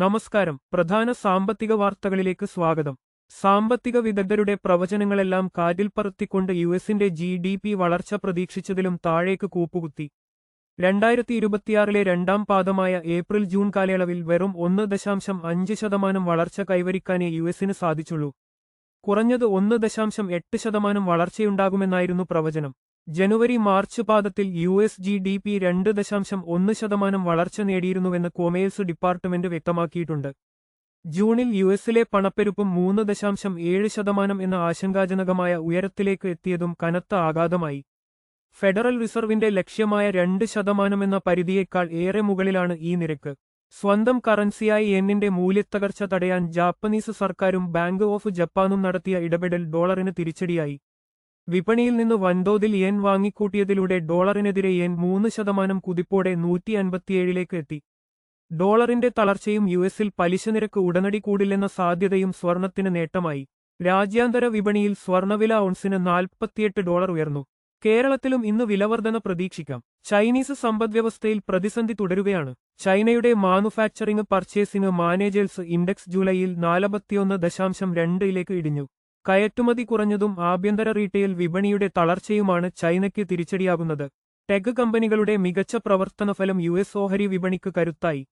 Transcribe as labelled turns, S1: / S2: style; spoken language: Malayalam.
S1: നമസ്കാരം. പ്രധാന സാമ്പത്തിക വാർത്തകളിലേക്ക് സ്വാഗതം. സാമ്പത്തിക വിദഗ്ധരുടെ പ്രവചനങ്ങളെല്ലാം കാറ്റിൽ പറത്തിക്കൊണ്ട് യുഎസിന്റെ ജി.ഡി.പി വളർച്ച പ്രതീക്ഷിച്ചതിലും താഴേക്ക് കൂപ്പുകുത്തി. 2026 രണ്ടാം പാദമായ ഏപ്രിൽ ജൂൺ കാലയളവിൽ വെറും 1.5% വളർച്ച കൈവരിക്കാനേ യുഎസിന് സാധിച്ചുള്ളൂ. കുറഞ്ഞത് 1.8% വളർച്ചയുണ്ടാകുമെന്നായിരുന്നു പ്രവചനം. ജനുവരി മാർച്ച് പാദത്തിൽ യുഎസ് ജി.ഡി.പി 2.1% വളർച്ച നേടിയിരുന്നുവെന്ന് കൊമേഴ്സ് ഡിപ്പാർട്ട്മെന്റ് വ്യക്തമാക്കിയിട്ടുണ്ട്. ജൂണിൽ യുഎസിലെ പണപ്പെരുപ്പം 3.7% എന്ന ആശങ്കാജനകമായ ഉയരത്തിലേക്ക് എത്തിയതും കനത്ത ആഘാതമായി. ഫെഡറൽ റിസർവിന്റെ ലക്ഷ്യമായ 2% എന്ന പരിധിയേക്കാൾ ഏറെ മുകളിലാണ് ഈ നിരക്ക്. സ്വന്തം കറൻസിയായ യെന്നിന്റെ മൂല്യത്തകർച്ച തടയാൻ ജാപ്പനീസ് സർക്കാരും ബാങ്ക് ഓഫ് ജപ്പാനും നടത്തിയ ഇടപെടൽ ഡോളറിന് തിരിച്ചടിയായി. വിപണിയിൽ നിന്ന് വൻതോതിൽ യെൻ വാങ്ങിക്കൂട്ടിയതിലൂടെ ഡോളറിനെതിരെ യെൻ 3% കുതിപ്പോടെ 157ലേക്ക് എത്തി. ഡോളറിന്റെ തളർച്ചയും യുഎസിൽ പലിശനിരക്ക് ഉടനടി കൂടില്ലെന്ന സാധ്യതയും സ്വർണത്തിന് നേട്ടമായി. രാജ്യാന്തര വിപണിയിൽ സ്വർണവില ഔൺസിന് $48 ഉയർന്നു. കേരളത്തിലും ഇന്ന് വിലവർധന പ്രതീക്ഷിക്കാം. ചൈനീസ് സമ്പദ്വ്യവസ്ഥയിൽ പ്രതിസന്ധി തുടരുകയാണ്. ചൈനയുടെ മാനുഫാക്ചറിംഗ് പർച്ചേസിംഗ് മാനേജേഴ്സ് ഇൻഡെക്സ് ജൂലൈയിൽ 41.2ലേക്ക് ഇടിഞ്ഞു. കയറ്റുമതി കുറഞ്ഞതും ആഭ്യന്തര റീട്ടെയിൽ വിപണിയുടെ തളർച്ചയുമാണ് ചൈനയ്ക്ക് തിരിച്ചടിയാകുന്നത്. ടെക് കമ്പനികളുടെ മികച്ച പ്രവർത്തനഫലം യുഎസ് ഓഹരി വിപണിക്ക് കരുത്തായി.